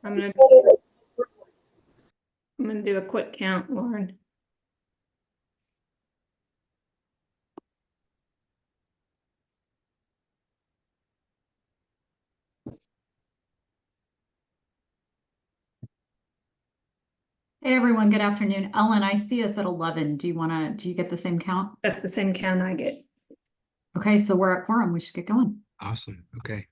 I'm gonna do a quick count, Lauren. Hey everyone, good afternoon. Ellen, I see us at 11. Do you get the same count? That's the same count I get. Okay, so we're at quorum. We should get going. Awesome. Okay.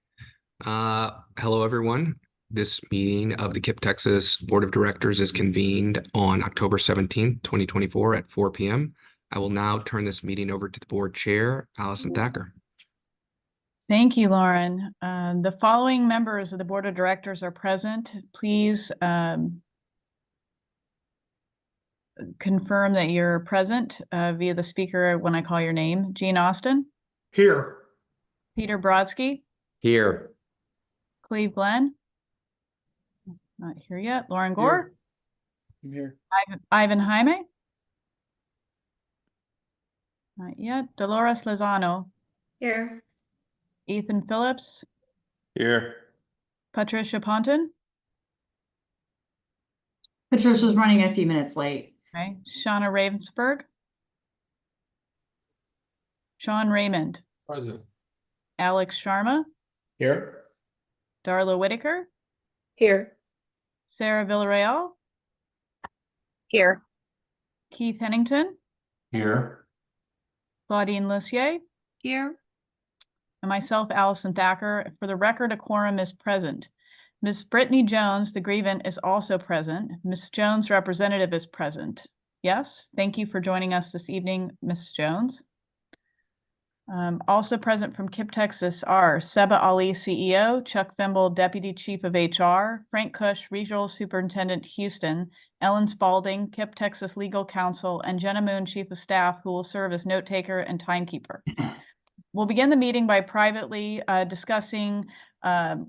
Hello, everyone. This meeting of the KTX Board of Directors is convened on October 17th, 2024 at 4 p.m. I will now turn this meeting over to the board chair, Allison Thacker. Thank you, Lauren. The following members of the Board of Directors are present. Please confirm that you're present via the speaker when I call your name. Gene Austin. Here. Peter Brodsky. Here. Cleve Glenn. Not here yet. Lauren Gore. I'm here. Ivan Jaime. Not yet. Dolores Lozano. Here. Ethan Phillips. Here. Patricia Ponton. Patricia's running a few minutes late. Okay. Shauna Ravensburg. Sean Raymond. Present. Alex Sharma. Here. Darla Whitaker. Here. Sarah Villarreal. Here. Keith Hennington. Here. Claudine Lussier. Here. And myself, Allison Thacker. For the record, a quorum is present. Ms. Brittany Jones, the grievant, is also present. Ms. Jones' representative is present. Yes, thank you for joining us this evening, Ms. Jones. Also present from KTX are Seba Ali, CEO, Chuck Fimble, Deputy Chief of HR, Frank Cush, Regional Superintendent, Houston, Ellen Spalding, KTX Legal Counsel, and Jenna Moon, Chief of Staff, who will serve as note taker and timekeeper. We'll begin the meeting by privately discussing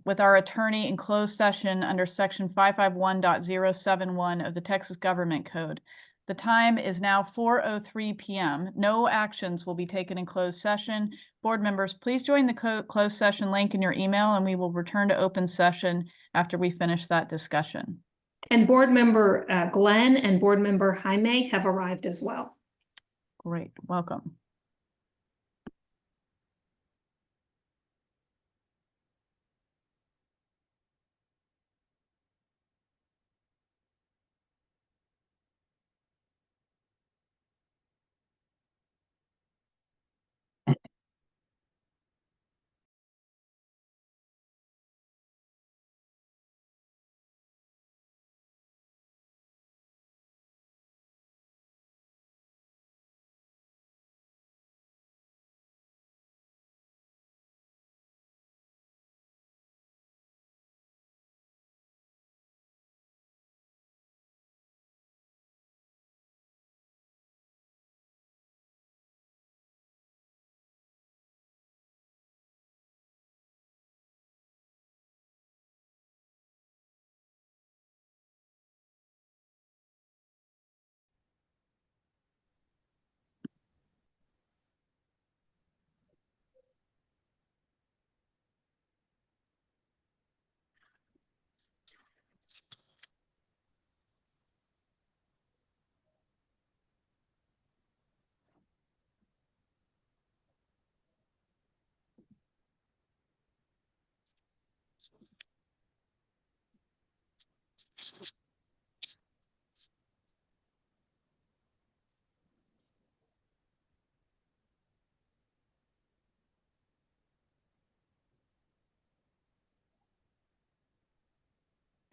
with our attorney in closed session under section 551.071 of the Texas Government Code. The time is now 4:03 p.m. No actions will be taken in closed session. Board members, please join the closed session link in your email, and we will return to open session after we finish that discussion. And board member Glenn and board member Jaime have arrived as well. Great, welcome.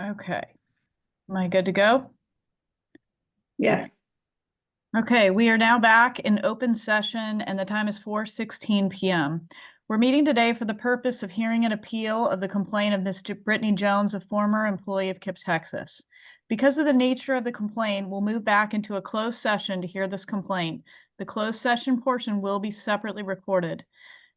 Okay, am I good to go? Yes. Okay, we are now back in open session and the time is 4:16 p.m. We're meeting today for the purpose of hearing an appeal of the complaint of Ms. Brittany Jones, a former employee of KTX. Because of the nature of the complaint, we'll move back into a closed session to hear this complaint. The closed session portion will be separately recorded.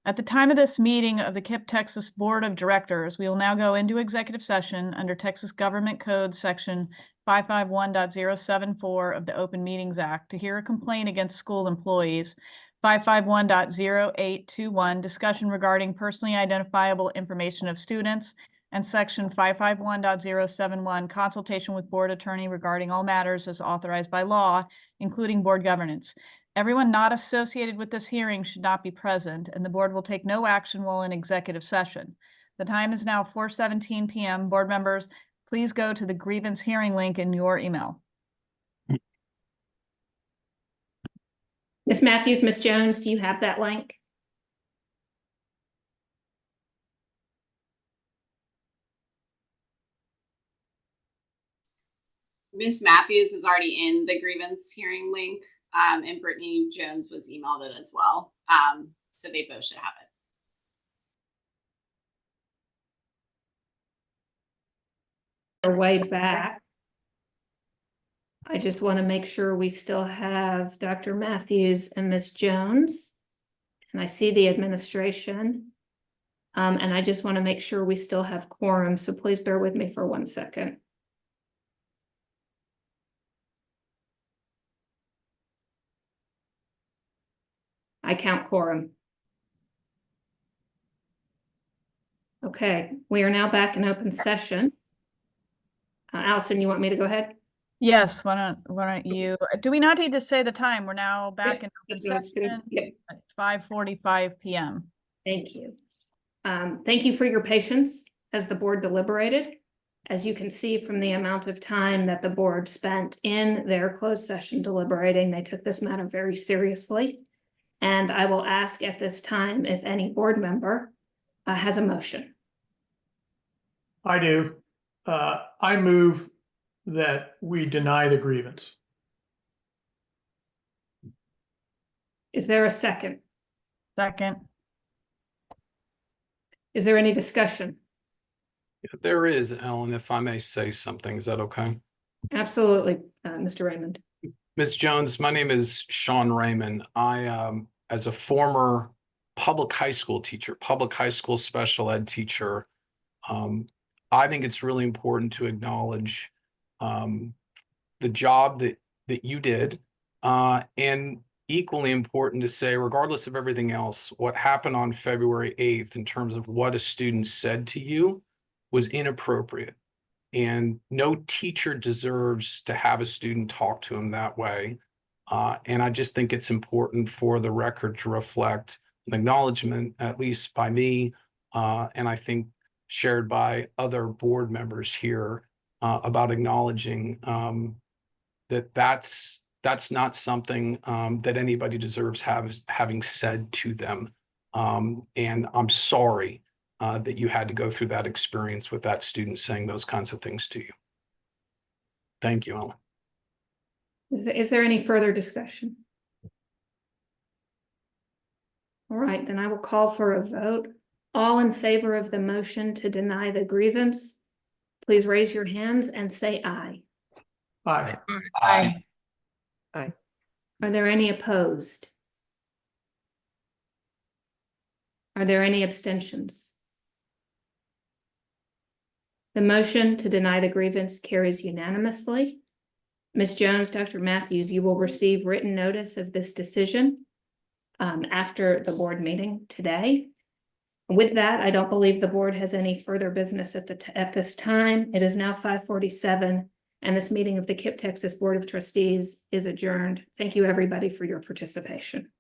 At the time of this meeting of the KTX Board of Directors, we will now go into executive session under Texas Government Code section 551.074 of the Open Meetings Act to hear a complaint against school employees, 551.0821, discussion regarding personally identifiable information of students, and section 551.071, consultation with board attorney regarding all matters as authorized by law, including board governance. Everyone not associated with this hearing should not be present, and the board will take no action while in executive session. The time is now 4:17 p.m. Board members, please go to the grievance hearing link in your email. Ms. Matthews, Ms. Jones, do you have that link? Ms. Matthews is already in the grievance hearing link, and Brittany Jones was emailed it as well. So they both should have it. Our way back. I just want to make sure we still have Dr. Matthews and Ms. Jones. And I see the administration. And I just want to make sure we still have quorum, so please bear with me for 1 second. I count quorum. Okay, we are now back in open session. Allison, you want me to go ahead? Yes, why don't you, do we not need to say the time? We're now back in That's open what I was gonna- session yep. at 5:45 p.m. Thank you. Thank you for your patience as the board deliberated. As you can see from the amount of time that the board spent in their closed session deliberating, they took this matter very seriously. And I will ask at this time if any board member has a motion. I do. I move that we deny the grievance. Is there a second? Second. Is there any discussion? There is, Ellen, if I may say something, is that okay? Absolutely, Mr. Raymond. Ms. Jones, my name is Sean Raymond. I, as a former public high school teacher, public high school special ed teacher, I think it's really important to acknowledge the job that you did, and equally important to say, regardless of everything else, what happened on February 8th in terms of what a student said to you was inappropriate. And no teacher deserves to have a student talk to him that way. And I just think it's important for the record to reflect an acknowledgement, at least by me, and I think shared by other board members here, about acknowledging that that's not something that anybody deserves having said to them. And I'm sorry that you had to go through that experience with that student saying those kinds of things to you. Thank you, Ellen. Is there any further discussion? All right, then I will call for a vote. All in favor of the motion to deny the grievance, please raise your hands and say aye. Aye. Aye. Are there any opposed? Are there any abstentions? The motion to deny the grievance carries unanimously. Ms. Jones, Dr. Matthews, you will receive written notice of this decision after the board meeting today. With that, I don't believe the board has any further business at this time. It is now 5:47, and this meeting of the KIPP Texas Board of Trustees is adjourned. Thank you, everybody, for your participation.